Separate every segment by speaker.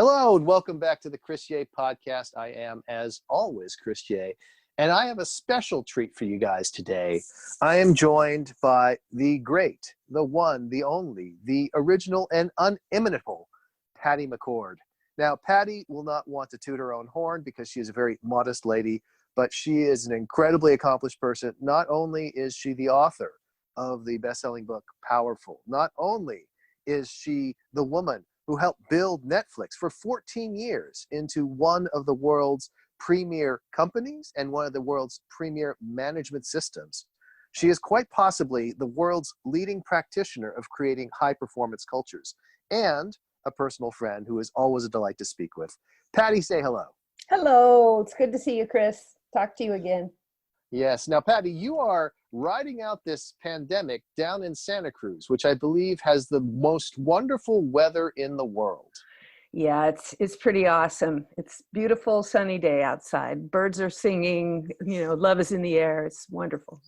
Speaker 1: Hello and welcome back to the Chris Ye podcast. I am, as always, Chris Ye, and I have a special treat for you guys today. I am joined by the great, the one, the only, the original and unimitable Patty McCord. Now, Patty will not want to toot her own horn because she is a very modest lady, but she is an incredibly accomplished person. Not only is she the author of the best-selling book, Powerful, not only is she the woman who helped build Netflix for 14 years into one of the world's premier companies and one of the world's premier management systems. She is quite possibly the world's leading practitioner of creating high-performance cultures and a personal friend who is always a delight to speak with. Patty, say hello.
Speaker 2: Hello. It's good to see you, Chris. Talk to you again.
Speaker 1: Yes. Now, Patty, you are riding out this pandemic down in Santa Cruz, which I believe has the most wonderful weather in the world.
Speaker 2: Yeah, it's pretty awesome. It's beautiful, sunny day outside. Birds are singing, love is in the air. It's wonderful.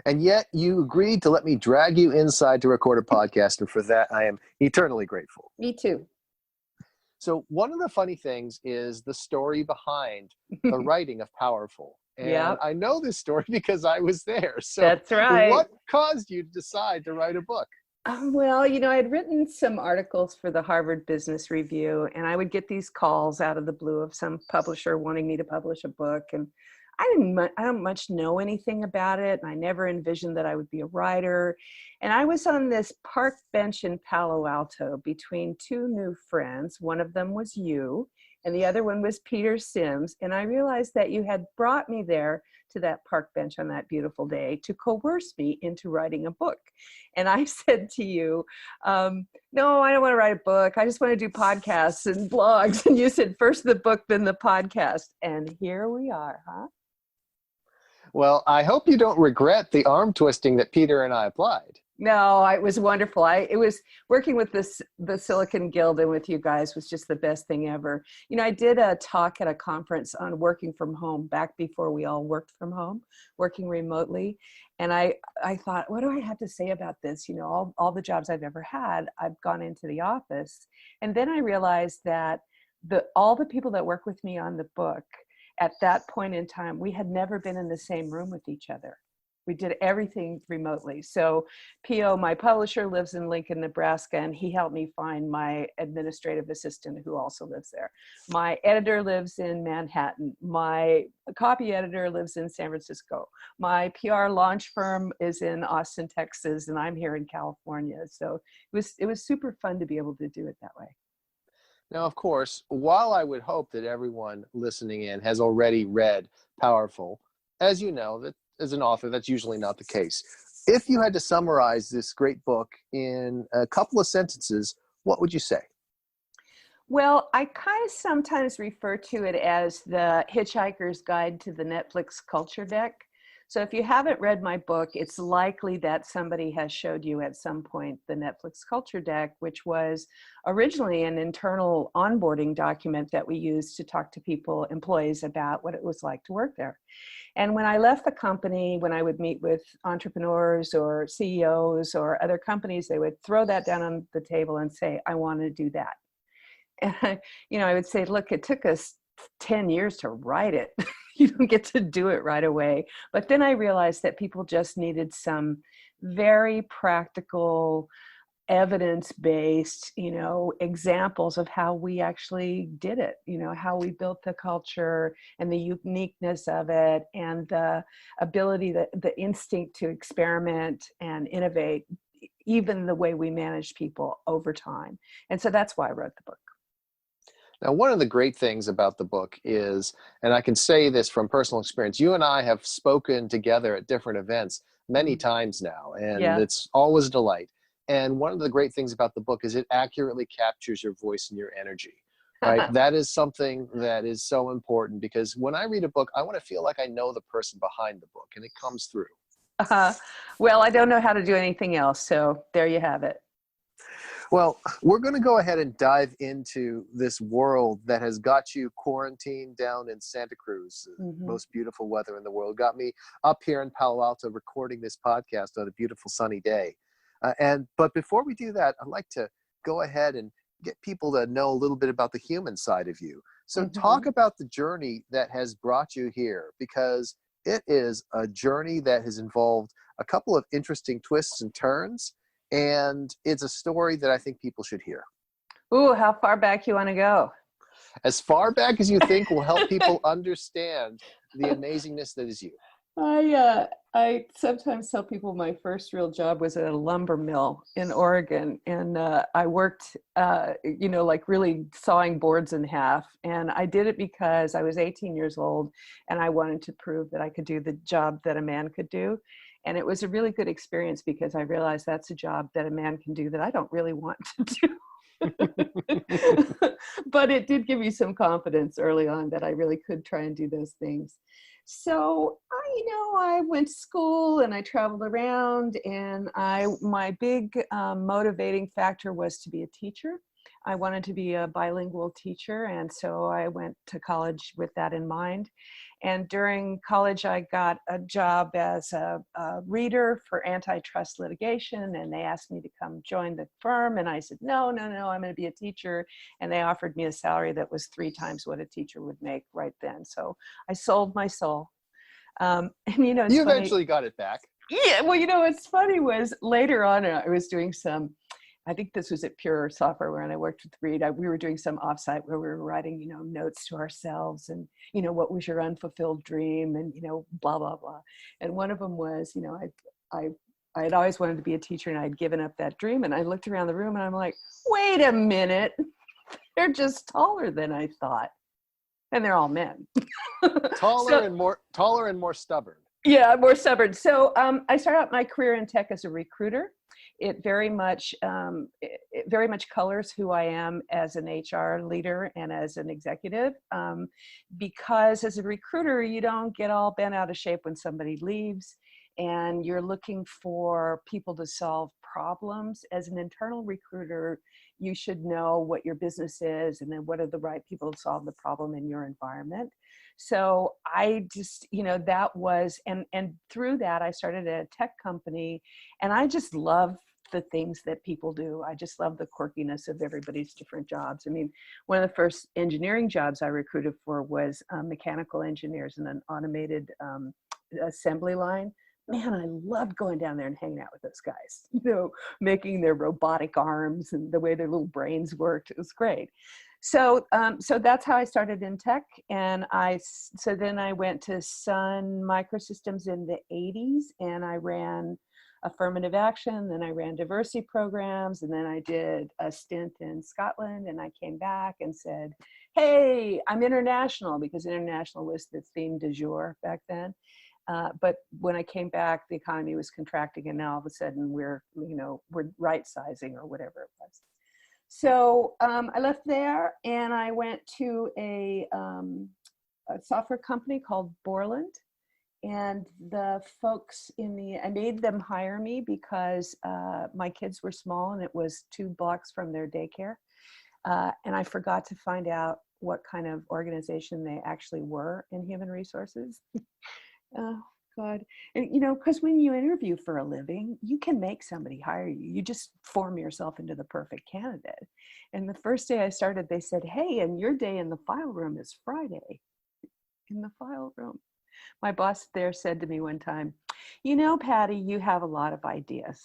Speaker 1: And yet you agreed to let me drag you inside to record a podcast, and for that I am eternally grateful.
Speaker 2: Me too.
Speaker 1: So one of the funny things is the story behind the writing of Powerful. And
Speaker 2: Yep.
Speaker 1: I know this story because I was there. So
Speaker 2: That's right.
Speaker 1: What caused you to decide to write a book?
Speaker 2: Well, I had written some articles for the Harvard Business Review, and I would get these calls out of the blue of some publisher wanting me to publish a book. And I don't much know anything about it. And I never envisioned that I would be a writer. And I was on this park bench in Palo Alto between two new friends. One of them was you, and the other one was Peter Sims. And I realized that you had brought me there to that park bench on that beautiful day to coerce me into writing a book. And I said to you, no, I don't want to write a book. I just want to do podcasts and blogs. And you said, first the book, then the podcast. And here we are, huh?
Speaker 1: Well, I hope you don't regret the arm twisting that Peter and I applied.
Speaker 2: No, it was wonderful. It was working with the Silicon Guild and with you guys was just the best thing ever. I did a talk at a conference on working from home back before we all worked from home, working remotely. And I thought, what do I have to say about this? All the jobs I've ever had, I've gone into the office. And then I realized that all the people that work with me on the book, at that point in time, we had never been in the same room with each other. We did everything remotely. So P.O., my publisher, lives in Lincoln, Nebraska, and he helped me find my administrative assistant who also lives there. My editor lives in Manhattan. My copy editor lives in San Francisco. My PR launch firm is in Austin, Texas, and I'm here in California. So it was super fun to be able to do it that way.
Speaker 1: Now, of course, while I would hope that everyone listening in has already read Powerful, as you know, that as an author, that's usually not the case. If you had to summarize this great book in a couple of sentences, what would you say?
Speaker 2: Well, I kind of sometimes refer to it as the Hitchhiker's Guide to the Netflix Culture Deck. So if you haven't read my book, it's likely that somebody has showed you at some point the Netflix Culture Deck, which was originally an internal onboarding document that we used to talk to people, employees, about what it was like to work there. And when I left the company, when I would meet with entrepreneurs or CEOs or other companies, they would throw that down on the table and say, I want to do that. And I would say, look, it took us 10 years to write it. You don't get to do it right away. But then I realized that people just needed some very practical, evidence-based, examples of how we actually did it, how we built the culture and the uniqueness of it and the ability, the instinct to experiment and innovate, even the way we manage people over time. And so that's why I wrote the book.
Speaker 1: Now, one of the great things about the book is, and I can say this from personal experience, you and I have spoken together at different events many times now, and It's always a delight. And one of the great things about the book is it accurately captures your voice and your energy, right? That is something that is so important because when I read a book, I want to feel like I know the person behind the book, and it comes through.
Speaker 2: Well, I don't know how to do anything else, so there you have it.
Speaker 1: Well, we're going to go ahead and dive into this world that has got you quarantined down in Santa Cruz, most beautiful weather in the world, got me up here in Palo Alto recording this podcast on a beautiful sunny day. But before we do that, I'd like to go ahead and get people to know a little bit about the human side of you. So
Speaker 2: Mm-hmm.
Speaker 1: talk about the journey that has brought you here, because it is a journey that has involved a couple of interesting twists and turns, and it's a story that I think people should hear.
Speaker 2: Ooh, how far back you want to go?
Speaker 1: As far back as you think will help people understand the amazingness that is you.
Speaker 2: I sometimes tell people my first real job was at a lumber mill in Oregon, and I worked, like really sawing boards in half. And I did it because I was 18 years old, and I wanted to prove that I could do the job that a man could do. And it was a really good experience because I realized that's a job that a man can do that I don't really want to do. But it did give me some confidence early on that I really could try and do those things. So I went to school and I traveled around, and my big motivating factor was to be a teacher. I wanted to be a bilingual teacher, and so I went to college with that in mind. And during college, I got a job as a reader for antitrust litigation, and they asked me to come join the firm, and I said, no, I'm going to be a teacher. And they offered me a salary that was 3 times what a teacher would make right then. So I sold my soul. And it's
Speaker 1: You
Speaker 2: funny.
Speaker 1: eventually got it back.
Speaker 2: Yeah, well, what's funny was later on, I was doing I think this was at Pure Software when I worked with Reed. We were doing some offsite where we were writing, notes to ourselves and, what was your unfulfilled dream and, blah, blah, blah. And one of them was, I had always wanted to be a teacher, and I'd given up that dream. And I looked around the room and I'm like, wait a minute, they're just taller than I thought. And they're all men.
Speaker 1: Taller and more stubborn.
Speaker 2: Yeah, more stubborn. So I started out my career in tech as a recruiter. It very much colors who I am as an HR leader and as an executive, because as a recruiter, you don't get all bent out of shape when somebody leaves, and you're looking for people to solve problems. As an internal recruiter, you should know what your business is and then what are the right people to solve the problem in your environment. So I just, that was, and through that, I started a tech company, and I just love the things that people do. I just love the quirkiness of everybody's different jobs. I mean, one of the first engineering jobs I recruited for was mechanical engineers in an automated assembly line. Man, I loved going down there and hanging out with those guys, making their robotic arms and the way their little brains worked. It was great. So that's how I started in tech. And then I went to Sun Microsystems in the 80s, and I ran affirmative action. Then I ran diversity programs. And then I did a stint in Scotland, and I came back and said, hey, I'm international, because international was the theme du jour back then. But when I came back, the economy was contracting, and now all of a sudden we're right sizing or whatever it was. So I left there, and I went to a software company called Borland, and the folks I made them hire me because my kids were small, and it was 2 blocks from their daycare. And I forgot to find out what kind of organization they actually were in human resources. Oh, God. And, because when you interview for a living, you can make somebody hire you. You just form yourself into the perfect candidate. And the first day I started, they said, hey, and your day in the file room is Friday. In the file room. My boss there said to me one time, Patty, you have a lot of ideas,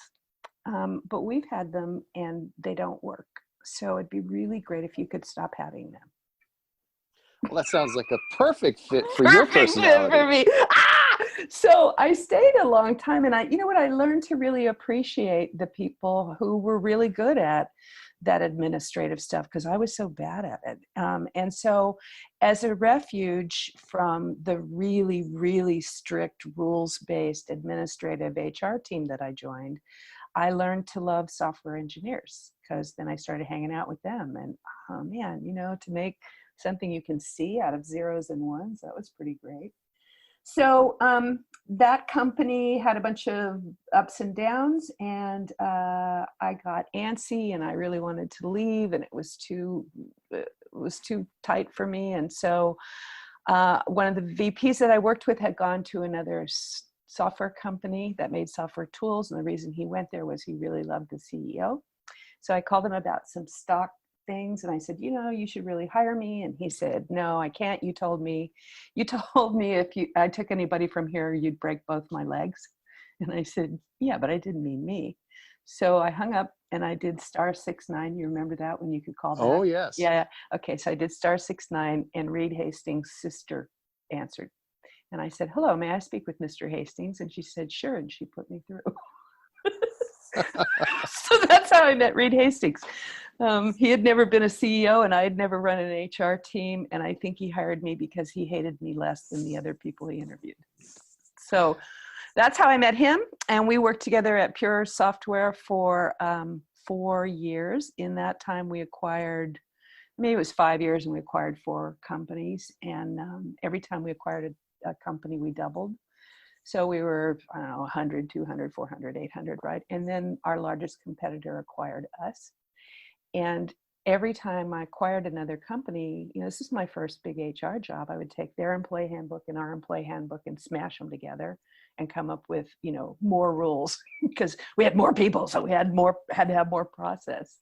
Speaker 2: but we've had them and they don't work. So it'd be really great if you could stop having them.
Speaker 1: Well, that sounds like a perfect fit for your personality.
Speaker 2: For me. So I stayed a long time, and I learned to really appreciate the people who were really good at that administrative stuff, because I was so bad at it. And so as a refuge from the really, really strict rules-based administrative HR team that I joined, I learned to love software engineers, because then I started hanging out with them. And oh man, to make something you can see out of zeros and ones, that was pretty great. So that company had a bunch of ups and downs, and I got antsy, and I really wanted to leave, and it was too tight for me. And so one of the VPs that I worked with had gone to another software company that made software tools, and the reason he went there was he really loved the CEO. So I called him about some stock things. And I said, you should really hire me. And he said, no, I can't. You told me if I took anybody from here, you'd break both my legs. And I said, yeah, but I didn't mean me. So I hung up and I did *69. You remember that when you could call that?
Speaker 1: Oh, yes.
Speaker 2: Yeah. Okay. So I did *69 and Reed Hastings' sister answered. And I said, hello, may I speak with Mr. Hastings? And she said, sure. And she put me through. So that's how I met Reed Hastings. He had never been a CEO and I had never run an HR team. And I think he hired me because he hated me less than the other people he interviewed. So that's how I met him. And we worked together at Pure Software for 4 years. In that time, we acquired, maybe it was 5 years, and we acquired 4 companies. And every time we acquired a company, we doubled. So we were, 100, 200, 400, 800, right? And then our largest competitor acquired us. And every time I acquired another company, this is my first big HR job, I would take their employee handbook and our employee handbook and smash them together and come up with, more rules because we had more people. So we had to have more process.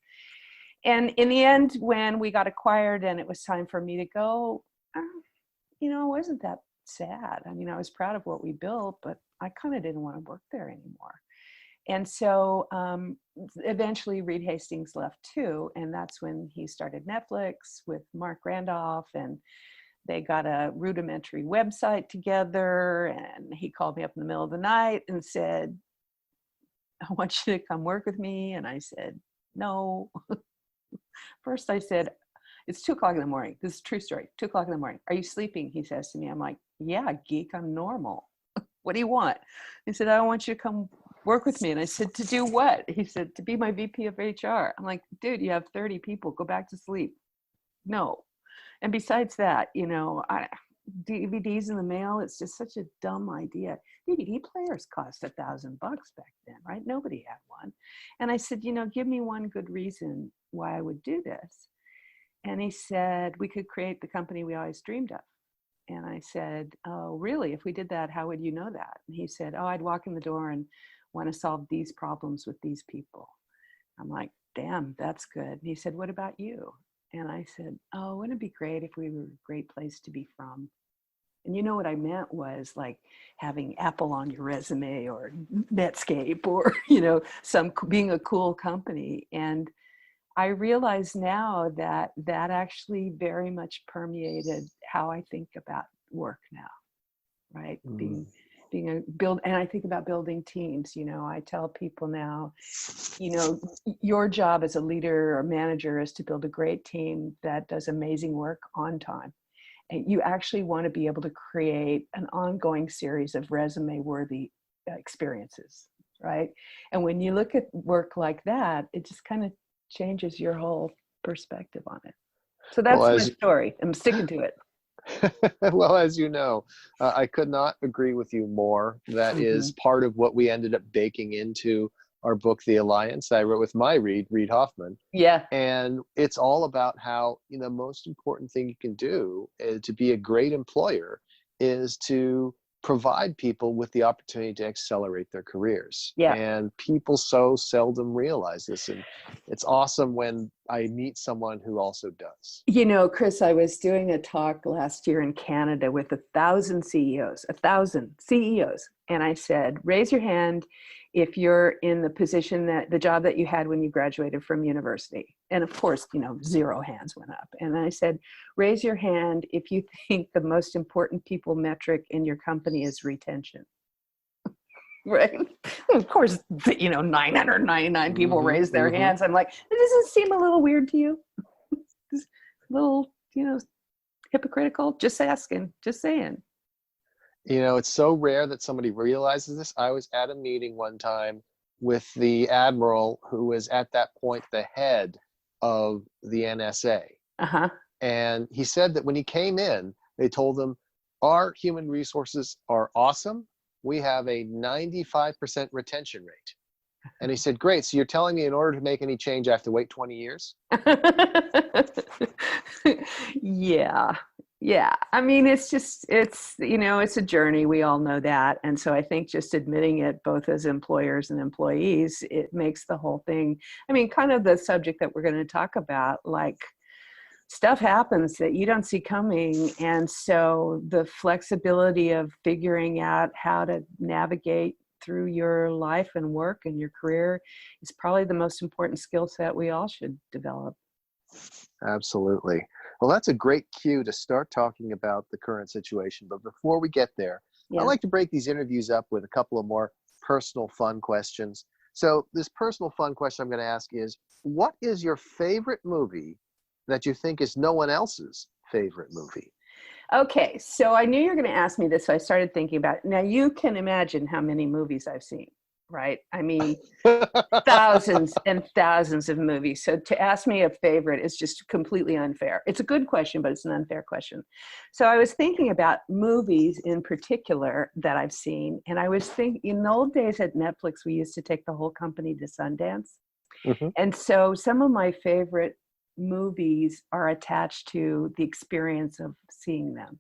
Speaker 2: And in the end, when we got acquired and it was time for me to go, it wasn't that sad. I mean, I was proud of what we built, but I kind of didn't want to work there anymore. And so eventually Reed Hastings left too. And that's when he started Netflix with Mark Randolph, and they got a rudimentary website together. And he called me up in the middle of the night and said, I want you to come work with me. And I said, no. First I said, it's 2:00 in the morning. This is a true story. 2:00 in the morning. Are you sleeping? He says to me. I'm like, yeah, geek, I'm normal. What do you want? He said, I want you to come work with me. And I said, to do what? He said, to be my VP of HR. I'm like, dude, you have 30 people. Go back to sleep. No. And besides that, DVDs in the mail, it's just such a dumb idea. DVD players cost $1,000 back then, right? Nobody had one. And I said, give me one good reason why I would do this. And he said, we could create the company we always dreamed of. And I said, oh, really? If we did that, how would you know that? And he said, oh, I'd walk in the door and want to solve these problems with these people. I'm like, damn, that's good. And he said, what about you? And I said, oh, wouldn't it be great if we were a great place to be from? And what I meant was like having Apple on your resume or Netscape or, being a cool company. And I realize now that actually very much permeated how I think about work now, right? And I think about building teams. I tell people now, your job as a leader or manager is to build a great team that does amazing work on time. And you actually want to be able to create an ongoing series of resume-worthy experiences, right? And when you look at work like that, it just kind of changes your whole perspective on it. So that's my story. I'm sticking to it.
Speaker 1: Well, as you know, I could not agree with you more. That is part of what we ended up baking into our book, The Alliance, I wrote with my Reed Hoffman.
Speaker 2: Yeah.
Speaker 1: And it's all about how, the most important thing you can do to be a great employer is to provide people with the opportunity to accelerate their careers.
Speaker 2: Yeah.
Speaker 1: And people so seldom realize this. And it's awesome when I meet someone who also does.
Speaker 2: Chris, I was doing a talk last year in Canada with 1,000 CEOs. And I said, raise your hand if you're in the position the job that you had when you graduated from university. And of course, 0 hands went up. And I said, raise your hand if you think the most important people metric in your company is retention. Right? Of course, 999 people raised their hands. I'm like, it doesn't seem a little weird to you? Just a little, hypocritical? Just asking, just saying.
Speaker 1: It's so rare that somebody realizes this. I was at a meeting one time with the admiral who was at that point the head of the NSA. And he said that when he came in, they told him, our human resources are awesome. We have a 95% retention rate. And he said, great. So you're telling me in order to make any change, I have to wait 20 years?
Speaker 2: Yeah. Yeah, I mean, it's a journey. We all know that. And so I think just admitting it both as employers and employees, it makes the whole thing, I mean, kind of the subject that we're going to talk about, like stuff happens that you don't see coming. And so the flexibility of figuring out how to navigate through your life and work and your career is probably the most important skill set we all should develop.
Speaker 1: Absolutely. Well, that's a great cue to start talking about the current situation. But before we get there, I
Speaker 2: Yeah.
Speaker 1: like to break these interviews up with a couple of more personal fun questions. So, this personal fun question I'm going to ask is, what is your favorite movie that you think is no one else's favorite movie?
Speaker 2: Okay, so I knew you were going to ask me this, so I started thinking about it. Now you can imagine how many movies I've seen, right? I mean, thousands and thousands of movies. So to ask me a favorite is just completely unfair. It's a good question, but it's an unfair question. So I was thinking about movies in particular that I've seen, and I was thinking in the old days at Netflix, we used to take the whole company to Sundance.
Speaker 1: Mhm.
Speaker 2: And so some of my favorite movies are attached to the experience of seeing them,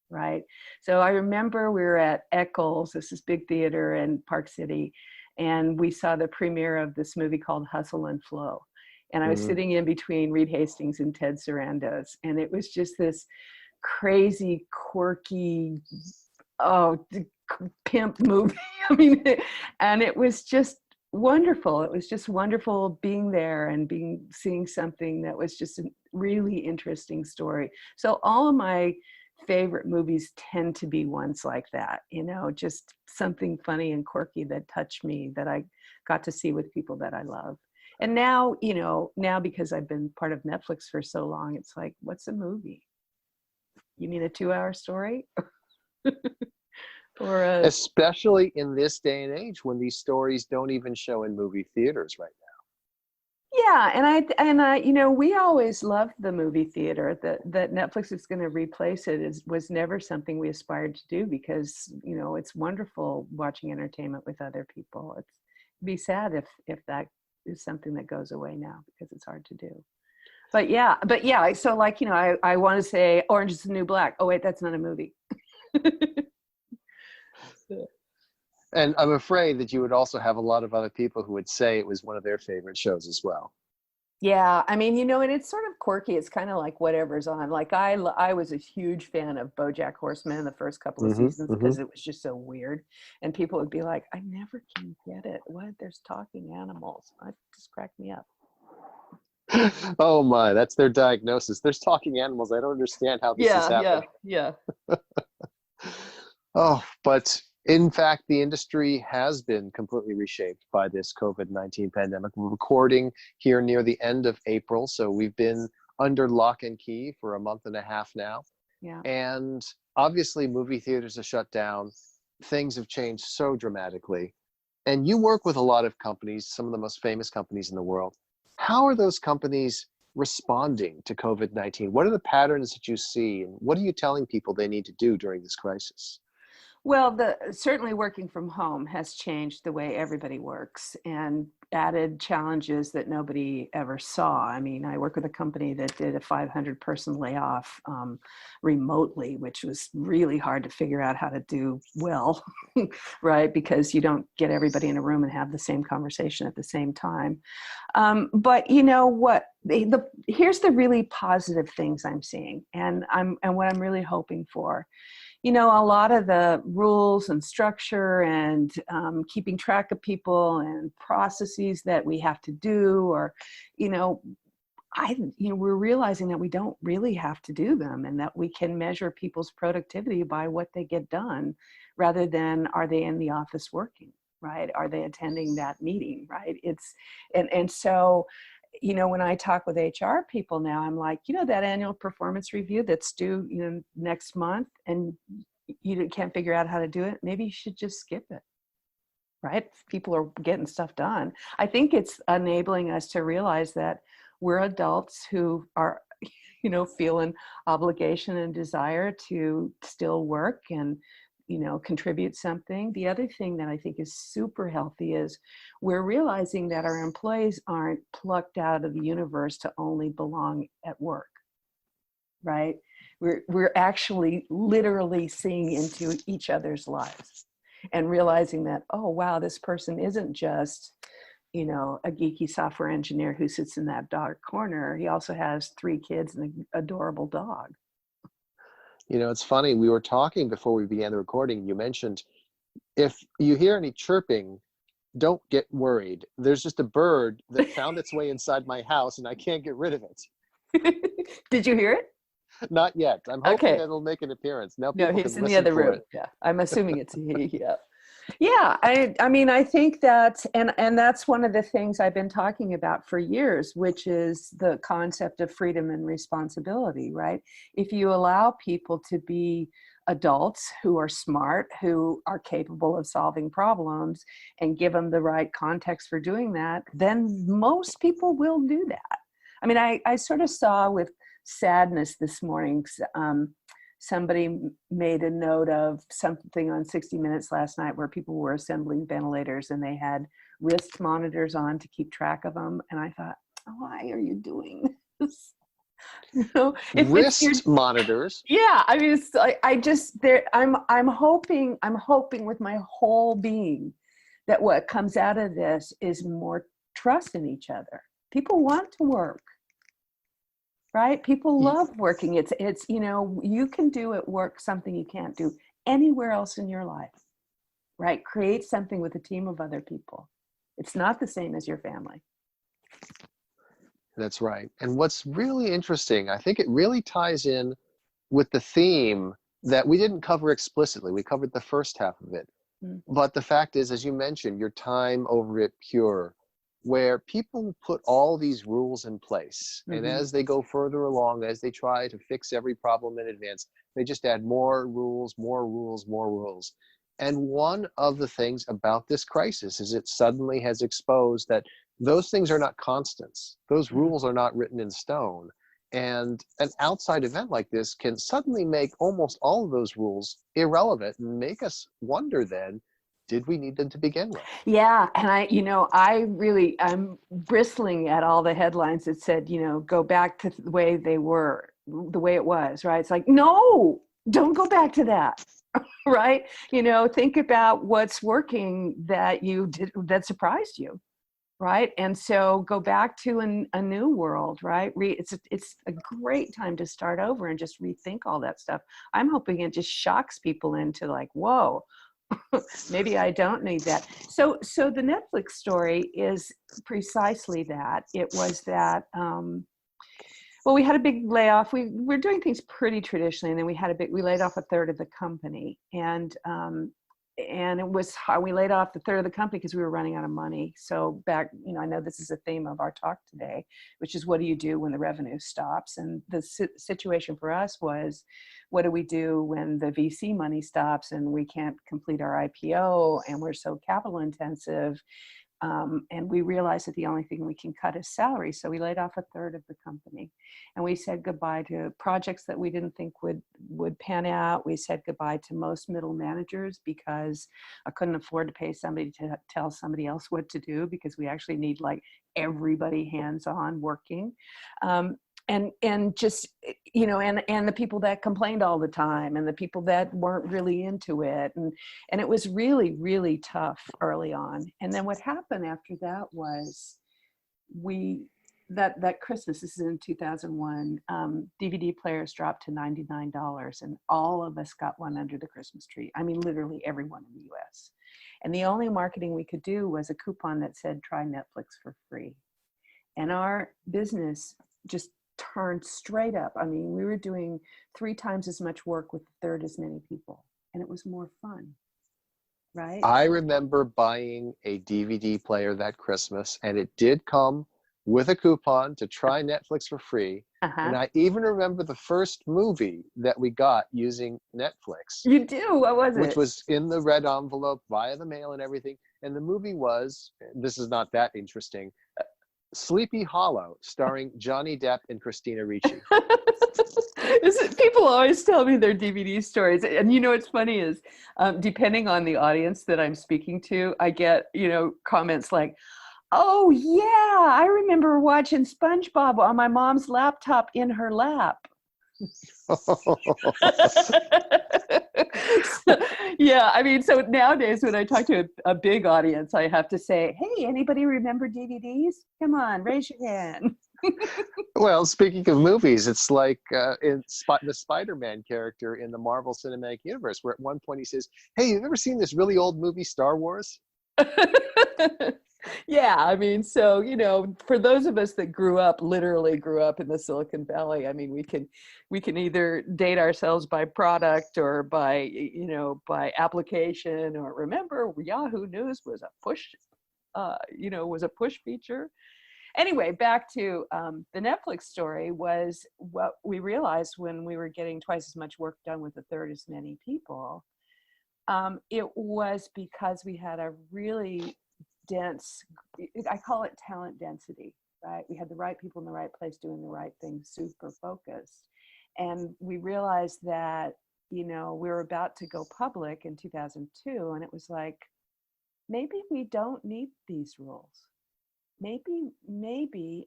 Speaker 2: right? So I remember we were at Eccles, this is big theater in Park City, and we saw the premiere of this movie called Hustle and Flow. And I was
Speaker 1: Mm.
Speaker 2: sitting in between Reed Hastings and Ted Sarandos, and it was just this crazy, quirky, oh, pimp movie. I mean, and it was just wonderful. It was just wonderful being there and seeing something that was just a really interesting story. So all of my favorite movies tend to be ones like that, just something funny and quirky that touched me, that I got to see with people that I love. And now, now because I've been part of Netflix for so long, it's like, what's a movie? You mean a 2-hour story? Or a
Speaker 1: Especially in this day and age when these stories don't even show in movie theaters right
Speaker 2: Yeah, we always loved the movie theater. That Netflix is going to replace it was never something we aspired to do, because it's wonderful watching entertainment with other people. It'd be sad if that is something that goes away now, because it's hard to do. But yeah. So like I want to say Orange is the New Black. Oh wait, that's not a movie.
Speaker 1: now. And I'm afraid that you would also have a lot of other people who would say it was one of their favorite shows as well.
Speaker 2: Yeah, I mean, and it's sort of quirky. It's kind of like whatever's on. Like I was a huge fan of BoJack Horseman the first couple of
Speaker 1: Hmm.
Speaker 2: seasons,
Speaker 1: Hmm.
Speaker 2: because it was just so weird, and people would be like, "I never can get it. What? There's talking animals." It just cracked me up.
Speaker 1: Oh my, that's their diagnosis. There's talking animals. I don't understand how this is
Speaker 2: Yeah, yeah,
Speaker 1: happening.
Speaker 2: yeah.
Speaker 1: Oh, but in fact, the industry has been completely reshaped by this COVID-19 pandemic. We're recording here near the end of April, so we've been under lock and key for a month and a half now.
Speaker 2: Yeah.
Speaker 1: And obviously, movie theaters are shut down. Things have changed so dramatically. And you work with a lot of companies, some of the most famous companies in the world. How are those companies responding to COVID-19? What are the patterns that you see, and what are you telling people they need to do during this crisis?
Speaker 2: Well, certainly working from home has changed the way everybody works and added challenges that nobody ever saw. I mean, I work with a company that did a 500-person layoff remotely, which was really hard to figure out how to do well, right? Because you don't get everybody in a room and have the same conversation at the same time. But you know what? Here's the really positive things I'm seeing, and what I'm really hoping for. A lot of the rules and structure and keeping track of people and processes that we have to do, or, you know, we're realizing that we don't really have to do them, and that we can measure people's productivity by what they get done, rather than are they in the office working, right? Are they attending that meeting, right? And so, when I talk with HR people now, I'm like, that annual performance review that's due, next month, and you can't figure out how to do it, maybe you should just skip it, right? People are getting stuff done. I think it's enabling us to realize that we're adults who are, feeling obligation and desire to still work and, contribute something. The other thing that I think is super healthy is we're realizing that our employees aren't plucked out of the universe to only belong at work, right? We're actually literally seeing into each other's lives and realizing that, oh, wow, this person isn't just, you know, a geeky software engineer who sits in that dark corner. He also has 3 kids and an adorable dog.
Speaker 1: You know, it's funny. We were talking before we began the recording. You mentioned if you hear any chirping, don't get worried. There's just a bird that found its way inside my house and I can't get rid of it.
Speaker 2: Did you hear it?
Speaker 1: Not yet. I'm hoping
Speaker 2: Okay.
Speaker 1: that it'll make an appearance. Now
Speaker 2: No,
Speaker 1: people
Speaker 2: he's
Speaker 1: can
Speaker 2: in the
Speaker 1: listen
Speaker 2: other
Speaker 1: for
Speaker 2: room.
Speaker 1: it.
Speaker 2: Yeah, I'm assuming it's he. Yeah. Yeah, I mean, I think that, and that's one of the things I've been talking about for years, which is the concept of freedom and responsibility, right? If you allow people to be adults who are smart, who are capable of solving problems, and give them the right context for doing that, then most people will do that. I mean, I sort of saw with sadness this morning, somebody made a note of something on 60 Minutes last night where people were assembling ventilators and they had wrist monitors on to keep track of them. And I thought, why are you doing this? You know, if it's your,
Speaker 1: Wrist monitors.
Speaker 2: yeah, I mean, it's like, I'm hoping with my whole being that what comes out of this is more trust in each other. People want to work. Right? People love working. It's, you know, you can do at work something you can't do anywhere else in your life, right? Create something with a team of other people. It's not the same as your family.
Speaker 1: That's right. And what's really interesting, I think it really ties in with the theme that we didn't cover explicitly. We covered the first half of it.
Speaker 2: Mm-hmm.
Speaker 1: But the fact is, as you mentioned, your time over at Pure, where people put all these rules in place. And as they go further along, as they try to fix every problem in advance, they just add more rules, more rules, more rules. And one of the things about this crisis is it suddenly has exposed that those things are not constants. Those rules are not written in stone. And an outside event like this can suddenly make almost all of those rules irrelevant and make us wonder then, did we need them to begin with?
Speaker 2: Yeah. And I'm bristling at all the headlines that said, you know, go back to the way they were, the way it was, right? It's like, no, don't go back to that. Right? You know, think about what's working that you did, that surprised you. Right. And so go back to a new world, right? It's a great time to start over and just rethink all that stuff. I'm hoping it just shocks people into like, whoa, maybe I don't need that. So the Netflix story is precisely that. It was that, well, we had a big layoff. We're doing things pretty traditionally, and then we laid off a third of the company. And it was how we laid off the third of the company because we were running out of money. So back, you know, I know this is a theme of our talk today, which is what do you do when the revenue stops? And the situation for us was, what do we do when the VC money stops and we can't complete our IPO and we're so capital intensive? And we realized that the only thing we can cut is salary. So we laid off a third of the company, and we said goodbye to projects that we didn't think would pan out. We said goodbye to most middle managers because I couldn't afford to pay somebody to tell somebody else what to do, because we actually need like everybody hands-on working. And just, you know, and the people that complained all the time and the people that weren't really into it. And it was really, really tough early on. And then what happened after that was that Christmas, this is in 2001, DVD players dropped to $99 and all of us got one under the Christmas tree. I mean, literally everyone in the US. And the only marketing we could do was a coupon that said, try Netflix for free. And our business just turned straight up. I mean, we were doing 3 times as much work with a third as many people, and it was more fun, right?
Speaker 1: I remember buying a DVD player that Christmas, and it did come with a coupon to try Netflix for free. And I even remember the first movie that we got using Netflix.
Speaker 2: You do? What was it?
Speaker 1: Which was in the red envelope via the mail and everything. And the movie was, this is not that interesting, Sleepy Hollow, starring Johnny Depp and Christina Ricci.
Speaker 2: People always tell me their DVD stories, and you know what's funny is, depending on the audience that I'm speaking to, I get, you know, comments like, "Oh yeah, I remember watching SpongeBob on my mom's laptop in her lap." Yeah, I mean, so nowadays when I talk to a big audience, I have to say, hey, anybody remember DVDs? Come on, raise your hand.
Speaker 1: Well, speaking of movies, it's like the Spider-Man character in the Marvel Cinematic Universe, where at one point he says, hey, you've ever seen this really old movie, Star Wars?
Speaker 2: Yeah, I mean, so, for those of us that literally grew up in the Silicon Valley, I mean, we can either date ourselves by product or by application, or remember Yahoo News was a push feature. Anyway, back to the Netflix story was what we realized when we were getting twice as much work done with a third as many people. It was because we had a really dense, I call it talent density, right? We had the right people in the right place doing the right thing, super focused. And we realized that, we were about to go public in 2002, and it was like, maybe we don't need these rules. Maybe,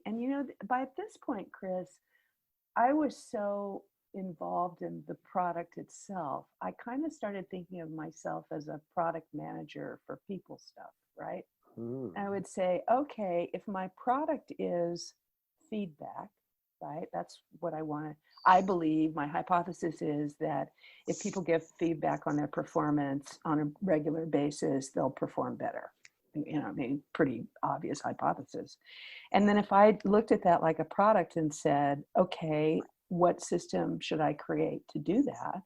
Speaker 2: and by this point, Chris, I was so involved in the product itself. I kind of started thinking of myself as a product manager for people stuff, right? I would say, okay, if my product is feedback, right? That's what I want. I believe my hypothesis is that if people give feedback on their performance on a regular basis, they'll perform better. I mean, pretty obvious hypothesis. And then if I looked at that like a product and said, okay, what system should I create to do that?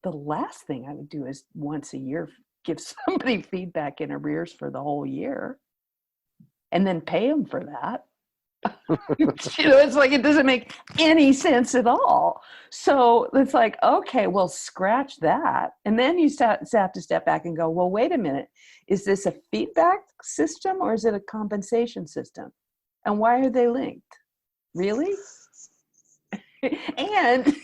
Speaker 2: The last thing I would do is once a year give somebody feedback in arrears for the whole year and then pay them for that. It's like, it doesn't make any sense at all. So it's like, okay, well, scratch that. And then you have to step back and go, well, wait a minute. Is this a feedback system or is it a compensation system? And why are they linked? Really? And,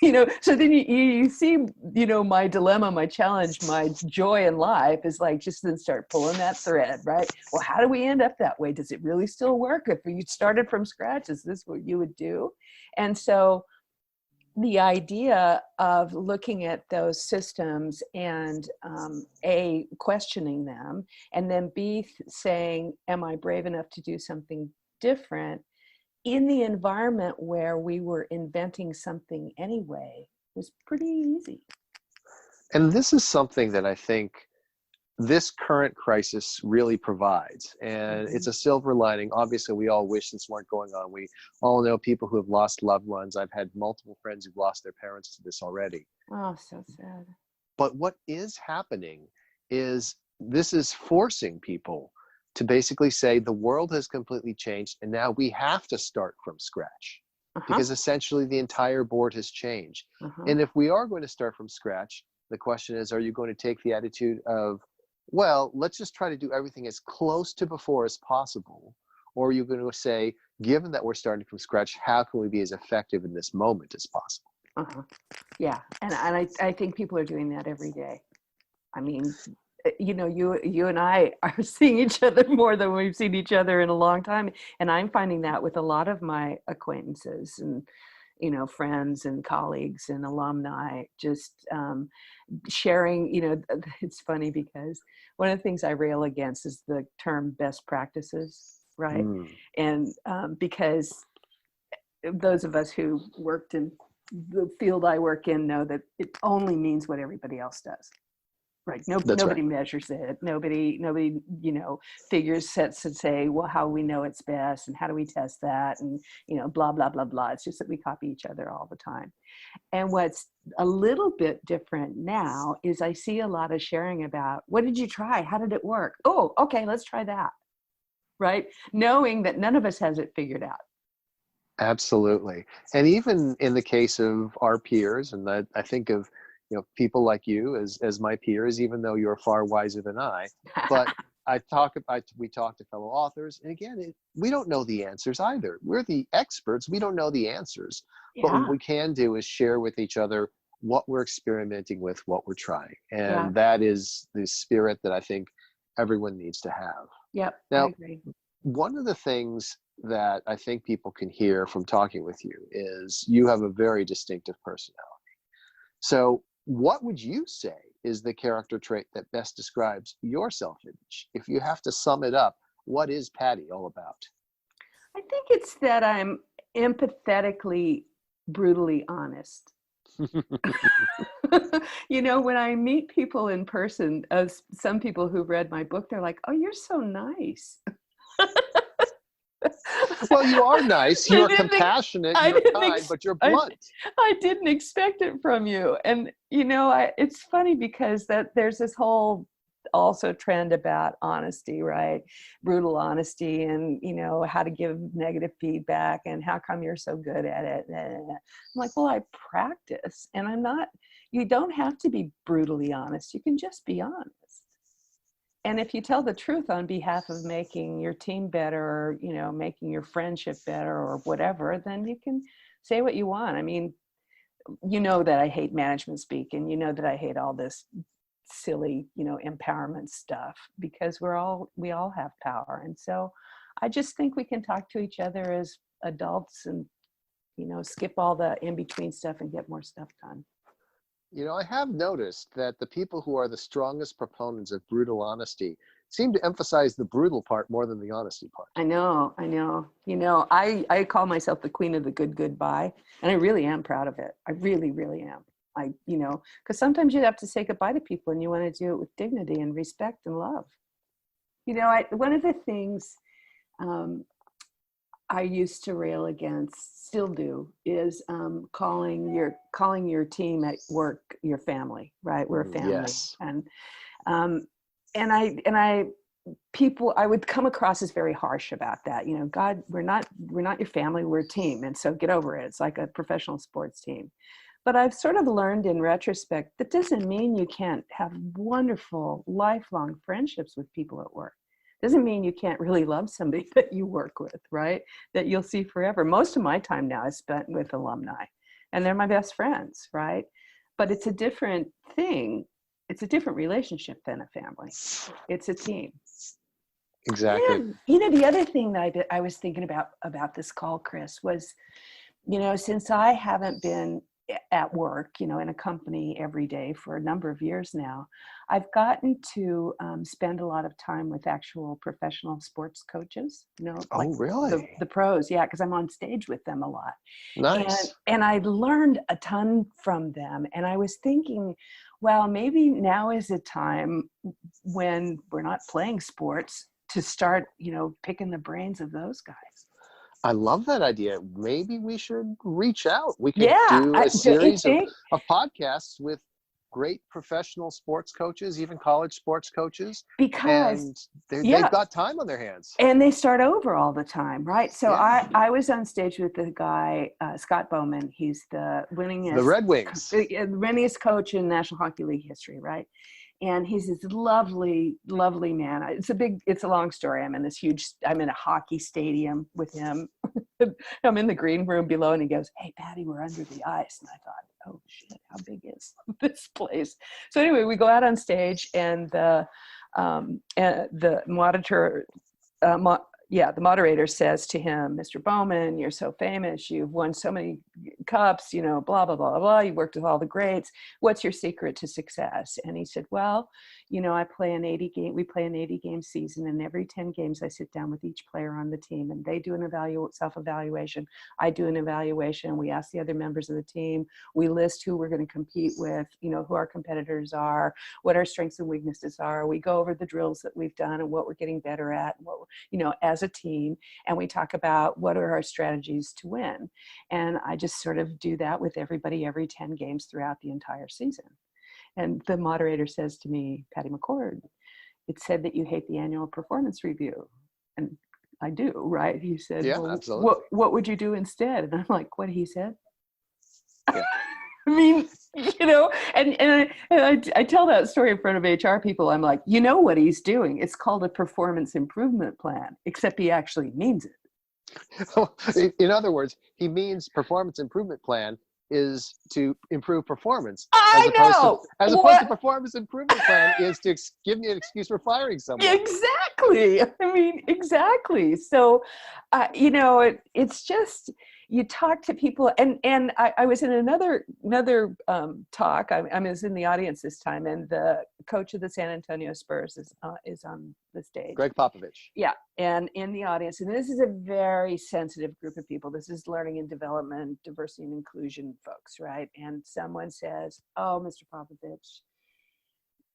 Speaker 2: so then you see, my dilemma, my challenge, my joy in life is like, just then start pulling that thread, right? Well, how do we end up that way? Does it really still work? If you started from scratch, is this what you would do? And so the idea of looking at those systems and A, questioning them, and then B, saying, am I brave enough to do something different in the environment where we were inventing something anyway, was pretty easy.
Speaker 1: And this is something that I think this current crisis really provides. And it's a silver lining. Obviously, we all wish this weren't going on. We all know people who have lost loved ones. I've had multiple friends who've lost their parents to this already.
Speaker 2: Oh, so sad.
Speaker 1: But what is happening is this is forcing people to basically say the world has completely changed and now we have to start from scratch because essentially the entire board has changed. And if we are going to start from scratch, the question is, are you going to take the attitude of, well, let's just try to do everything as close to before as possible? Or are you going to say, given that we're starting from scratch, how can we be as effective in this moment as possible?
Speaker 2: Yeah. And I think people are doing that every day. I mean, you and I are seeing each other more than we've seen each other in a long time. And I'm finding that with a lot of my acquaintances and, friends and colleagues and alumni, just sharing, it's funny because one of the things I rail against is the term best practices, right? And because those of us who worked in the field I work in know that it only means what everybody else does. Right. Nobody measures it. Nobody, figures sets and say, well, how we know it's best and how do we test that? And, blah, blah, blah, blah. It's just that we copy each other all the time. And what's a little bit different now is I see a lot of sharing about, what did you try? How did it work? Oh, okay, let's try that. Right. Knowing that none of us has it figured out.
Speaker 1: Absolutely. And even in the case of our peers, and I think of, people like you as my peers, even though you're far wiser than I, but we talk to fellow authors, and again, we don't know the answers either. We're the experts. We don't know the answers, but what we can do is share with each other what we're experimenting with, what we're trying. And that is the spirit that I think everyone needs to have.
Speaker 2: Yep.
Speaker 1: Now,
Speaker 2: I agree.
Speaker 1: one of the things that I think people can hear from talking with you is you have a very distinctive personality. So what would you say is the character trait that best describes your self-image? If you have to sum it up, what is Patty all about?
Speaker 2: I think it's that I'm empathetically, brutally honest. When I meet people in person, as some people who've read my book, they're like, "Oh, you're so nice."
Speaker 1: Well, you are nice, you're compassionate, you're kind, but you're blunt.
Speaker 2: I didn't expect it from you. And, it's funny because there's this whole also trend about honesty, right? Brutal honesty, and, how to give negative feedback and how come you're so good at it. I'm like, well, I practice, and you don't have to be brutally honest. You can just be honest. And if you tell the truth on behalf of making your team better, or, making your friendship better or whatever, then you can say what you want. I mean, that I hate management speak, and that I hate all this silly, empowerment stuff, because we all have power. And so I just think we can talk to each other as adults and, skip all the in-between stuff and get more stuff done.
Speaker 1: I have noticed that the people who are the strongest proponents of brutal honesty seem to emphasize the brutal part more than the honesty part.
Speaker 2: I know. I call myself the queen of the good goodbye, and I really am proud of it. I really, really am. Because sometimes you have to say goodbye to people, and you want to do it with dignity and respect and love. One of the things I used to rail against, still do, is calling your team at work your family, right? We're a family.
Speaker 1: Yes.
Speaker 2: And I would come across as very harsh about that. God, we're not your family, we're a team. And so get over it. It's like a professional sports team. But I've sort of learned in retrospect, that doesn't mean you can't have wonderful, lifelong friendships with people at work. Doesn't mean you can't really love somebody that you work with, right? That you'll see forever. Most of my time now is spent with alumni, and they're my best friends, right? But it's a different thing. It's a different relationship than a family. It's a team.
Speaker 1: Exactly.
Speaker 2: And, the other thing that I was thinking about this call, Chris, was, since I haven't been at work, in a company every day for a number of years now, I've gotten to spend a lot of time with actual professional sports coaches,
Speaker 1: Oh, really?
Speaker 2: The pros. Yeah. Cause I'm on stage with them a lot.
Speaker 1: Nice.
Speaker 2: And I learned a ton from them. And I was thinking, well, maybe now is a time when we're not playing sports to start, picking the brains of those guys.
Speaker 1: I love that idea. Maybe we should reach out. We could do a series of podcasts with great professional sports coaches, even college sports coaches.
Speaker 2: Because
Speaker 1: they've got time on their hands.
Speaker 2: And they start over all the time, right? So I was on stage with the guy, Scott Bowman. He's the winningest.
Speaker 1: The Red Wings.
Speaker 2: The winningest coach in National Hockey League history, right? And he's this lovely, lovely man. It's a long story. I'm in a hockey stadium with him. I'm in the green room below, and he goes, "Hey, Patty, we're under the ice." And I thought, oh shit, how big is this place? So anyway, we go out on stage, and the monitor, the moderator says to him, "Mr. Bowman, you're so famous. You've won so many cups, blah, blah, blah, blah. You worked with all the greats. What's your secret to success?" And he said, "Well, we play an 80-game season, and every 10 games I sit down with each player on the team, and they do an self-evaluation. I do an evaluation. We ask the other members of the team. We list who we're going to compete with, who our competitors are, what our strengths and weaknesses are. We go over the drills that we've done and what we're getting better at, and what, as a team, and we talk about what are our strategies to win." And I just sort of do that with everybody every 10 games throughout the entire season. And the moderator says to me, "Patty McCord, it said that you hate the annual performance review." And I do, right? He said,
Speaker 1: "Yeah,
Speaker 2: well,
Speaker 1: absolutely.
Speaker 2: What would you do instead?" And I'm like, "What he said?"
Speaker 1: Yeah.
Speaker 2: I mean, and I tell that story in front of HR people. I'm like, what he's doing? It's called a performance improvement plan, except he actually means it.
Speaker 1: In other words, he means performance improvement plan, is to improve performance,
Speaker 2: I know.
Speaker 1: as opposed to performance improvement plan is to give me an excuse for firing someone.
Speaker 2: Exactly. I mean, exactly. So, you know, it's just, you talk to people, and I was in another talk. I was in the audience this time, and the coach of the San Antonio Spurs is on the stage.
Speaker 1: Greg Popovich.
Speaker 2: Yeah, and in the audience, and this is a very sensitive group of people. This is learning and development, diversity and inclusion folks, right? And someone says, "Oh, Mr. Popovich,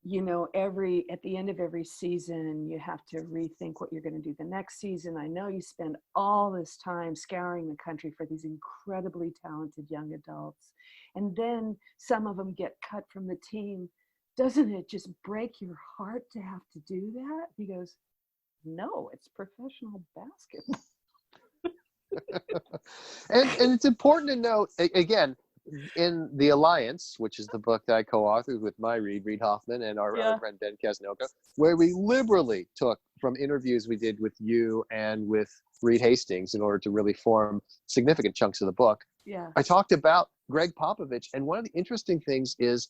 Speaker 2: you know, at the end of every season, you have to rethink what you're going to do the next season. I know you spend all this time scouring the country for these incredibly talented young adults, and then some of them get cut from the team. Doesn't it just break your heart to have to do that?" He goes, "No, it's professional basketball."
Speaker 1: and it's important to note, again, in The Alliance, which is the book that I co-authored with Reed Hoffman, and our friend Ben Casnoka, where we liberally took from interviews we did with you and with Reed Hastings in order to really form significant chunks of the book.
Speaker 2: Yeah.
Speaker 1: I talked about Greg Popovich, and one of the interesting things is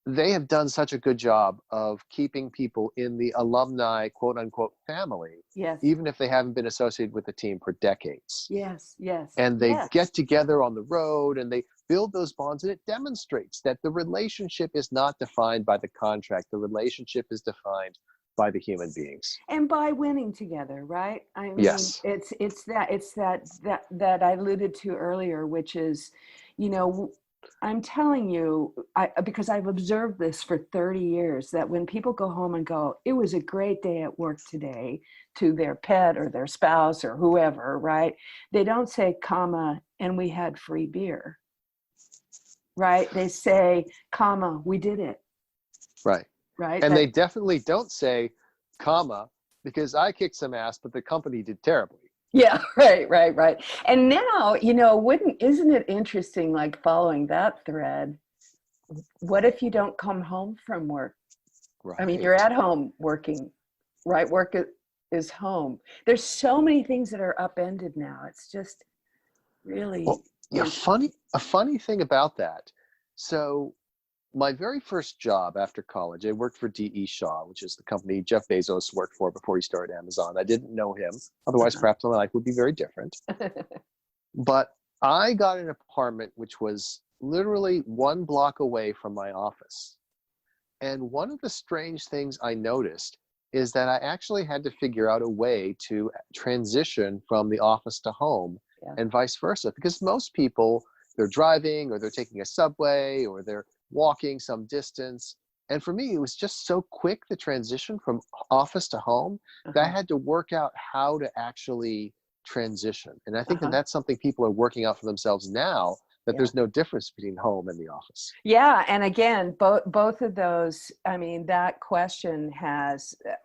Speaker 1: they have done such a good job of keeping people in the alumni, quote unquote, family,
Speaker 2: Yes.
Speaker 1: even if they haven't been associated with the team for decades.
Speaker 2: Yes, yes.
Speaker 1: And they get together on the road and they build those bonds, and it demonstrates that the relationship is not defined by the contract. The relationship is defined by the human beings.
Speaker 2: And by winning together, right? I mean,
Speaker 1: yes.
Speaker 2: It's that I alluded to earlier, which is, you know, I'm telling you, because I've observed this for 30 years, that when people go home and go, "It was a great day at work today," to their pet or their spouse or whoever, right? They don't say, "comma, and we had free beer," right? They say, "comma, we did it."
Speaker 1: Right.
Speaker 2: Right.
Speaker 1: And they definitely don't say, "comma, because I kicked some ass, but the company did terribly."
Speaker 2: Yeah, right. And now, you know, isn't it interesting, like following that thread, what if you don't come home from work?
Speaker 1: Right.
Speaker 2: I mean, you're at home working, right? Work is home. There's so many things that are upended now. It's just really
Speaker 1: a funny thing about that. So my very first job after college, I worked for D.E. Shaw, which is the company Jeff Bezos worked for before he started Amazon. I didn't know him. Otherwise, perhaps my life would be very different. But I got an apartment which was literally 1 block away from my office. And one of the strange things I noticed is that I actually had to figure out a way to transition from the office to home and vice versa. Because most people, they're driving or they're taking a subway or they're walking some distance. And for me, it was just so quick, the transition from office to home, that I had to work out how to actually transition. And I think that that's something people are working out for themselves now, that there's no difference between home and the office.
Speaker 2: Yeah. And again, both of those, I mean, that question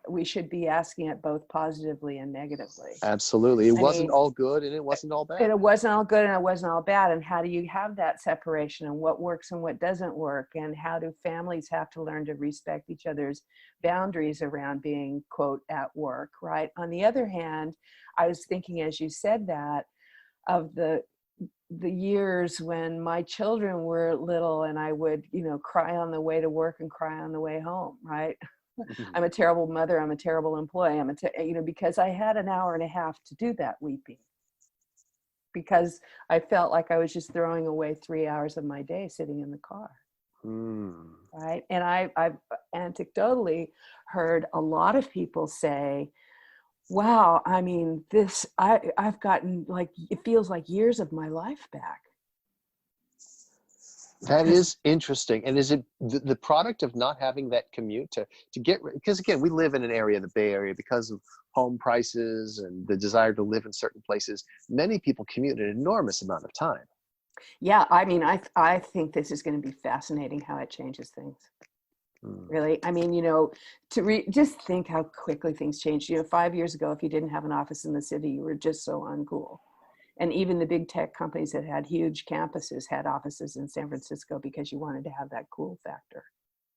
Speaker 2: we should be asking it both positively and negatively.
Speaker 1: Absolutely. It wasn't all good and it wasn't all bad.
Speaker 2: And it wasn't all good and it wasn't all bad. And how do you have that separation, and what works and what doesn't work? And how do families have to learn to respect each other's boundaries around being, quote, at work, right? On the other hand, I was thinking, as you said that, of the years when my children were little and I would, you know, cry on the way to work and cry on the way home, right? I'm a terrible mother. I'm a terrible employee. Because I had an hour and a half to do that weeping, because I felt like I was just throwing away 3 hours of my day sitting in the car. Right. And I've anecdotally heard a lot of people say, "Wow, I mean, I've gotten, like, it feels like years of my life back."
Speaker 1: That is interesting. And is it the product of not having that commute to get, because again, we live in an area, the Bay Area, because of home prices and the desire to live in certain places, many people commute an enormous amount of time.
Speaker 2: Yeah, I mean, I think this is going to be fascinating how it changes things. Really. I mean, you know, just think how quickly things changed. You know, 5 years ago, if you didn't have an office in the city, you were just so uncool. And even the big tech companies that had huge campuses had offices in San Francisco because you wanted to have that cool factor,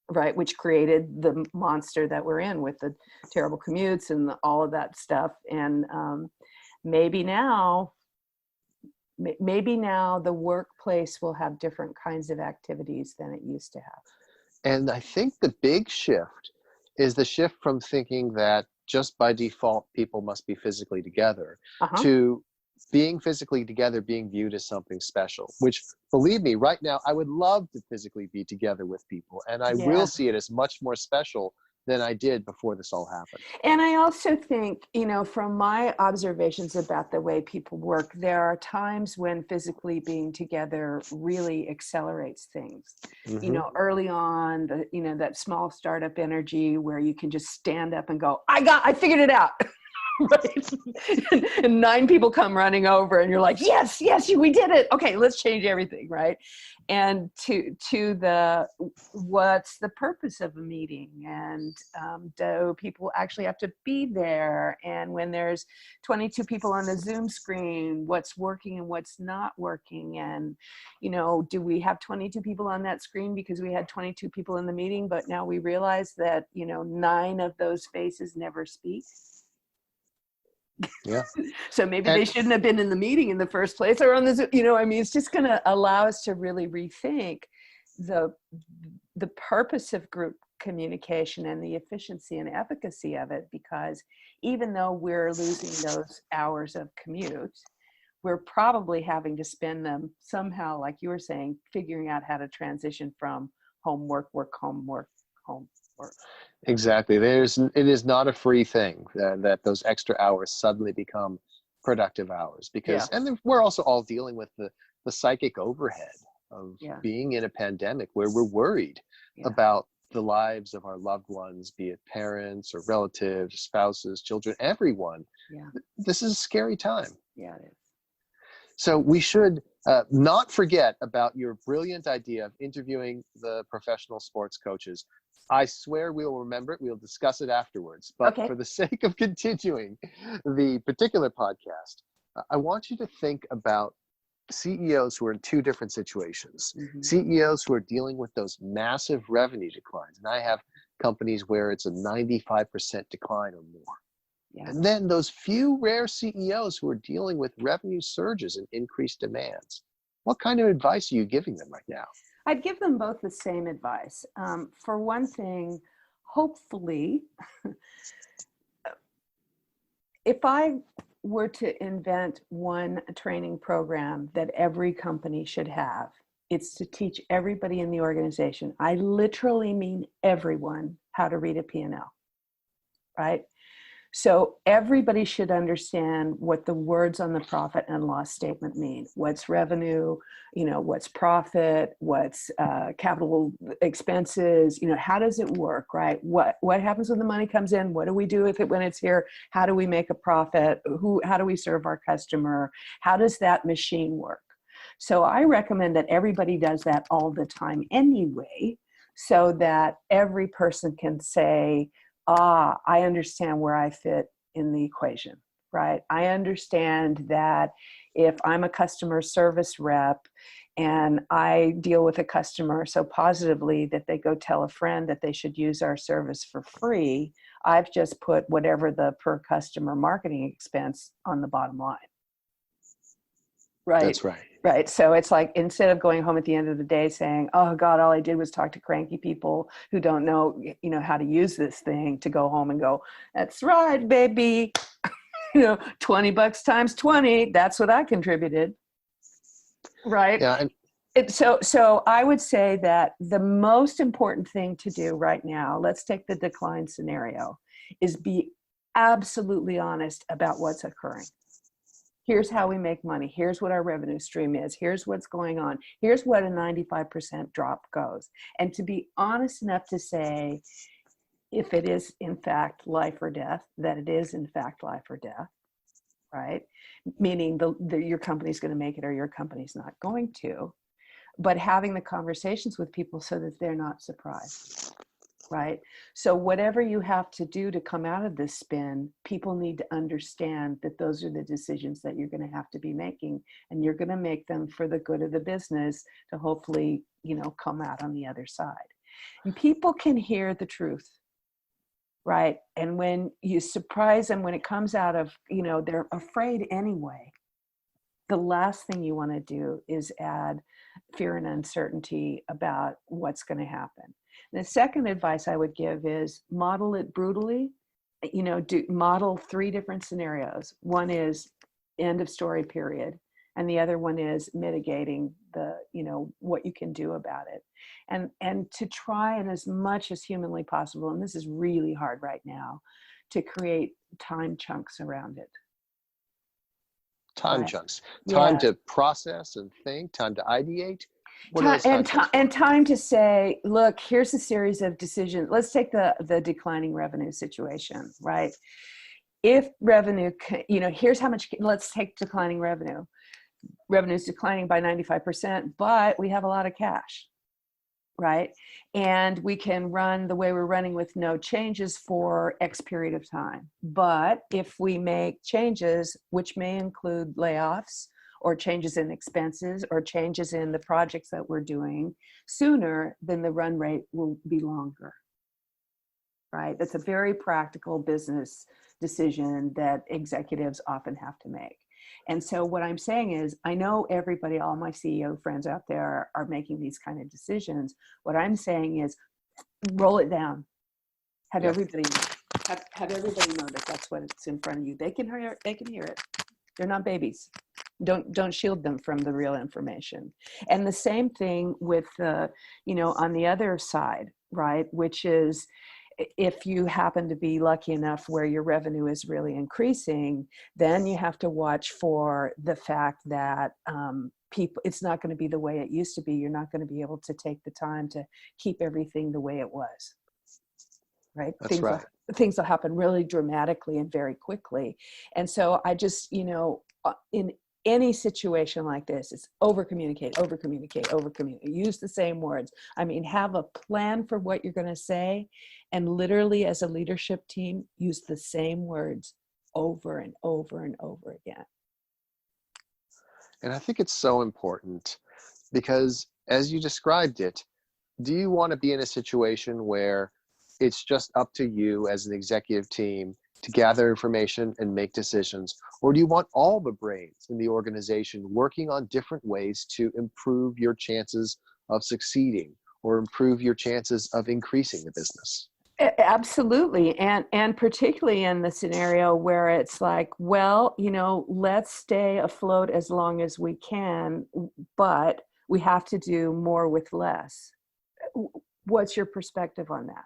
Speaker 2: right? Which created the monster that we're in with the terrible commutes and all of that stuff. And maybe now maybe now the workplace will have different kinds of activities than it used to have.
Speaker 1: And I think the big shift is the shift from thinking that just by default people must be physically together to being physically together being viewed as something special, which, believe me, right now I would love to physically be together with people, and I will see it as much more special than I did before this all happened.
Speaker 2: And I also think, from my observations about the way people work, there are times when physically being together really accelerates things. Early on, that small startup energy where you can just stand up and go, I figured it out. Right? And 9 people come running over and you're like, yes, we did it. Okay, let's change everything, right? And to the, what's the purpose of a meeting? And do people actually have to be there? And when there's 22 people on the Zoom screen, what's working and what's not working? And, do we have 22 people on that screen because we had 22 people in the meeting, but now we realize that, 9 of those faces never speak?
Speaker 1: Yeah.
Speaker 2: So maybe they shouldn't have been in the meeting in the first place, or on the, it's just going to allow us to really rethink the purpose of group communication and the efficiency and efficacy of it, because even though we're losing those hours of commute, we're probably having to spend them somehow, like you were saying, figuring out how to transition from home work, home work, home work.
Speaker 1: Exactly. It is not a free thing that those extra hours suddenly become productive hours, because, and then we're also all dealing with the psychic overhead of being in a pandemic where we're worried about the lives of our loved ones, be it parents or relatives, spouses, children, everyone. This is a scary time.
Speaker 2: Yeah, it is.
Speaker 1: So we should not forget about your brilliant idea of interviewing the professional sports coaches. I swear we'll remember it. We'll discuss it afterwards. But for the sake of continuing the particular podcast, I want you to think about CEOs who are in 2 different situations. CEOs who are dealing with those massive revenue declines. And I have companies where it's a 95% decline or more. And then those few rare CEOs who are dealing with revenue surges and increased demands. What kind of advice are you giving them right now?
Speaker 2: I'd give them both the same advice. For one thing, hopefully, if I were to invent one training program that every company should have, it's to teach everybody in the organization, I literally mean everyone, how to read a P&L, right? So everybody should understand what the words on the profit and loss statement mean. What's revenue, what's profit, what's capital expenses, how does it work, right? What happens when the money comes in? What do we do with it when it's here? How do we make a profit? How do we serve our customer? How does that machine work? So I recommend that everybody does that all the time anyway, so that every person can say, I understand where I fit in the equation, right? I understand that if I'm a customer service rep and I deal with a customer so positively that they go tell a friend that they should use our service for free, I've just put whatever the per customer marketing expense on the bottom line. Right.
Speaker 1: That's right.
Speaker 2: Right. So it's like, instead of going home at the end of the day saying, oh God, all I did was talk to cranky people who don't know, how to use this thing, to go home and go, that's right, baby. $20 times 20. That's what I contributed. Right.
Speaker 1: Yeah.
Speaker 2: So I would say that the most important thing to do right now, let's take the decline scenario, is be absolutely honest about what's occurring. Here's how we make money. Here's what our revenue stream is. Here's what's going on. Here's what a 95% drop goes. And to be honest enough to say, if it is in fact life or death, that it is in fact life or death, right? Meaning your company's going to make it or your company's not going to. But having the conversations with people so that they're not surprised. Right? So whatever you have to do to come out of this spin, people need to understand that those are the decisions that you're going to have to be making, and you're going to make them for the good of the business to hopefully, come out on the other side. And people can hear the truth, right? And when you surprise them, when it comes out of, they're afraid anyway. the last thing you want to do is add fear and uncertainty about what's going to happen. The second advice I would give is model it brutally. Model 3 different scenarios. One is end of story, period. And the other one is mitigating what you can do about it. And to try, and as much as humanly possible, and this is really hard right now, to create time chunks around it.
Speaker 1: Time chunks. Time to process and think, time to ideate.
Speaker 2: Time to say, look, here's a series of decisions. Let's take the declining revenue situation, right? If revenue, here's how much, let's take declining revenue. Revenue is declining by 95%, but we have a lot of cash, right? And we can run the way we're running with no changes for X period of time. But if we make changes, which may include layoffs or changes in expenses or changes in the projects that we're doing sooner, then the run rate will be longer, right? That's a very practical business decision that executives often have to make. And so what I'm saying is, I know everybody, all my CEO friends out there are making these kind of decisions. What I'm saying is roll it down. Have everybody know. Have everybody know that that's what's in front of you. They can hear it. They're not babies. Don't shield them from the real information. And the same thing with on the other side, right? Which is, if you happen to be lucky enough where your revenue is really increasing, then you have to watch for the fact that it's not going to be the way it used to be. You're not going to be able to take the time to keep everything the way it was, right?
Speaker 1: That's right.
Speaker 2: Things will happen really dramatically and very quickly. And so I just, in any situation like this, it's over communicate. Use the same words. I mean, have a plan for what you're going to say, and literally as a leadership team, use the same words over and over and over again.
Speaker 1: And I think it's so important because, as you described it, do you want to be in a situation where it's just up to you as an executive team to gather information and make decisions? Or do you want all the brains in the organization working on different ways to improve your chances of succeeding or improve your chances of increasing the business?
Speaker 2: Absolutely. And particularly in the scenario where it's like, well, let's stay afloat as long as we can, but we have to do more with less. What's your perspective on that?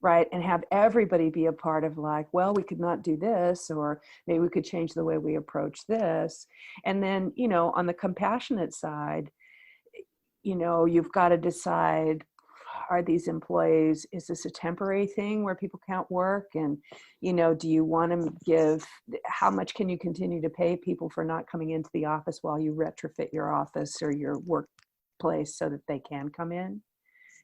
Speaker 2: Right? And have everybody be a part of like, well, we could not do this, or maybe we could change the way we approach this. And then, on the compassionate side, you've got to decide, are these employees, is this a temporary thing where people can't work? And, do you want to how much can you continue to pay people for not coming into the office while you retrofit your office or your workplace so that they can come in?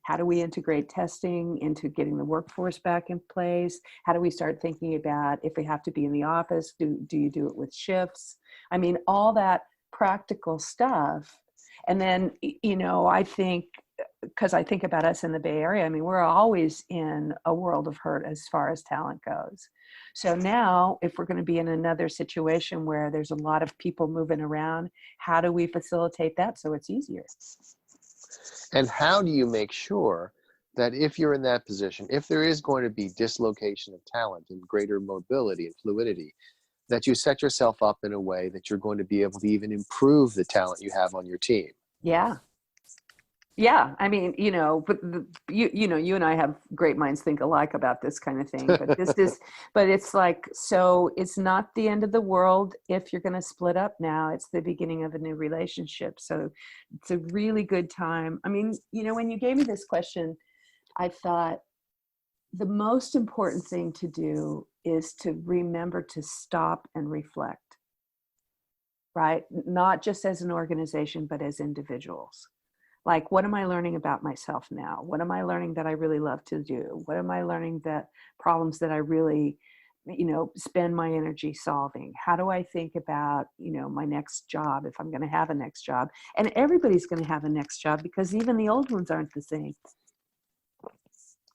Speaker 2: How do we integrate testing into getting the workforce back in place? How do we start thinking about, if we have to be in the office, do you do it with shifts? I mean, all that practical stuff. And then, I think, because I think about us in the Bay Area, I mean, we're always in a world of hurt as far as talent goes. So now, if we're going to be in another situation where there's a lot of people moving around, how do we facilitate that so it's easier?
Speaker 1: And how do you make sure that if you're in that position, if there is going to be dislocation of talent and greater mobility and fluidity, that you set yourself up in a way that you're going to be able to even improve the talent you have on your team?
Speaker 2: Yeah. I mean, but you and I have great minds think alike about this kind of thing, but but it's like, so it's not the end of the world if you're going to split up now. It's the beginning of a new relationship. So it's a really good time. I mean, when you gave me this question, I thought the most important thing to do is to remember to stop and reflect, right? Not just as an organization, but as individuals. Like, what am I learning about myself now? What am I learning that I really love to do? What am I learning that problems that I really, spend my energy solving? How do I think about, my next job, if I'm going to have a next job? And everybody's going to have a next job because even the old ones aren't the same.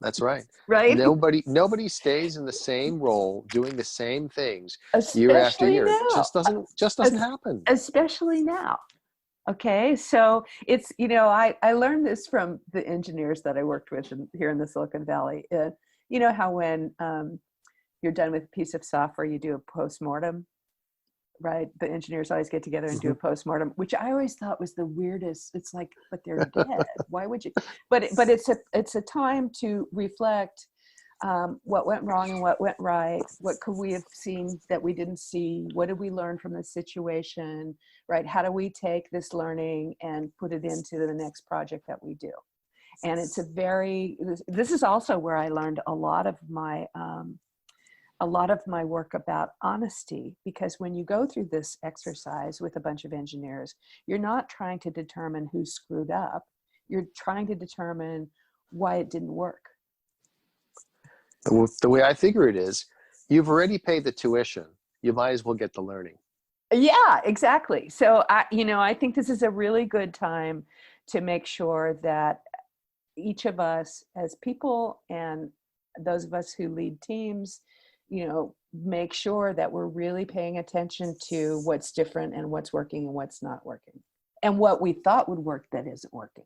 Speaker 1: That's right.
Speaker 2: right?
Speaker 1: Nobody stays in the same role doing the same things year after
Speaker 2: Especially
Speaker 1: year. It
Speaker 2: now.
Speaker 1: just doesn't happen.
Speaker 2: Especially now. Okay, so it's, I learned this from the engineers that I worked with here in the Silicon Valley. You know how when you're done with a piece of software, you do a postmortem, right? The engineers always get together and do a postmortem, which I always thought was the weirdest. It's like, but they're dead. Why would you? But it's a time to reflect what went wrong and what went right. What could we have seen that we didn't see? What did we learn from the situation, right? How do we take this learning and put it into the next project that we do? And it's this is also where I learned a lot of my work about honesty, because when you go through this exercise with a bunch of engineers, you're not trying to determine who screwed up. You're trying to determine why it didn't work.
Speaker 1: The way I figure it is, you've already paid the tuition. You might as well get the learning.
Speaker 2: Yeah, exactly. So I think this is a really good time to make sure that each of us as people, and those of us who lead teams, make sure that we're really paying attention to what's different and what's working and what's not working, and what we thought would work that isn't working.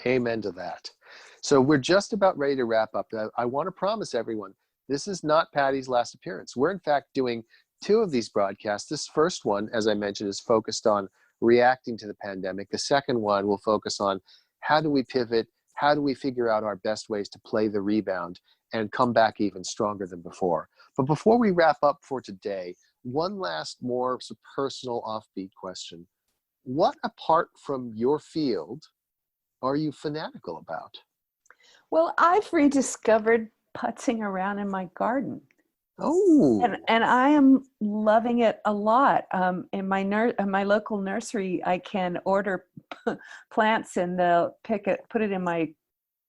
Speaker 1: Amen to that. So we're just about ready to wrap up. I want to promise everyone, this is not Patty's last appearance. We're in fact doing 2 of these broadcasts. This first one, as I mentioned, is focused on reacting to the pandemic. The second one will focus on how do we pivot? How do we figure out our best ways to play the rebound and come back even stronger than before? But before we wrap up for today, one last more personal offbeat question. What, apart from your field, are you fanatical about?
Speaker 2: Well, I've rediscovered putzing around in my garden.
Speaker 1: Oh.
Speaker 2: And I am loving it a lot. In my local nursery, I can order plants and they'll put it in my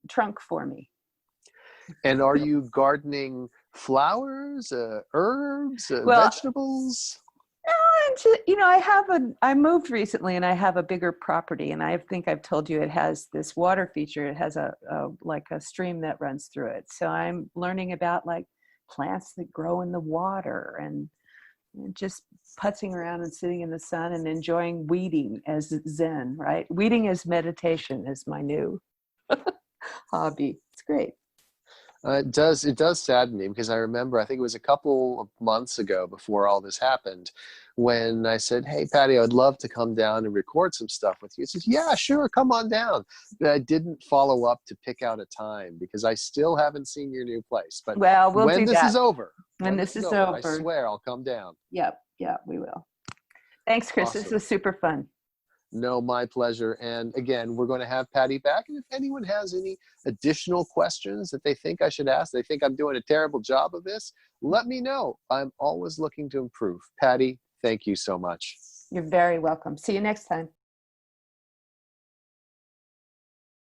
Speaker 2: trunk for me.
Speaker 1: And are you gardening flowers, herbs,
Speaker 2: Well,
Speaker 1: vegetables?
Speaker 2: I moved recently and I have a bigger property, and I think I've told you it has this water feature. It has a stream that runs through it. So I'm learning about like plants that grow in the water, and just putzing around and sitting in the sun and enjoying weeding as Zen, right? Weeding as meditation is my new hobby. It's great.
Speaker 1: It does sadden me, because I remember, I think it was a couple of months ago before all this happened, when I said, hey, Patty, I'd love to come down and record some stuff with you. He says, yeah, sure, come on down. But I didn't follow up to pick out a time, because I still haven't seen your new place. But
Speaker 2: well,
Speaker 1: when this is over,
Speaker 2: when this is over,
Speaker 1: I swear I'll come down.
Speaker 2: Yep, we will. Thanks, Chris.
Speaker 1: Awesome.
Speaker 2: This was super fun.
Speaker 1: No, my pleasure. And again, we're going to have Patty back. And if anyone has any additional questions that they think I should ask, they think I'm doing a terrible job of this, let me know. I'm always looking to improve. Patty, thank you so much.
Speaker 2: You're very welcome. See you next time.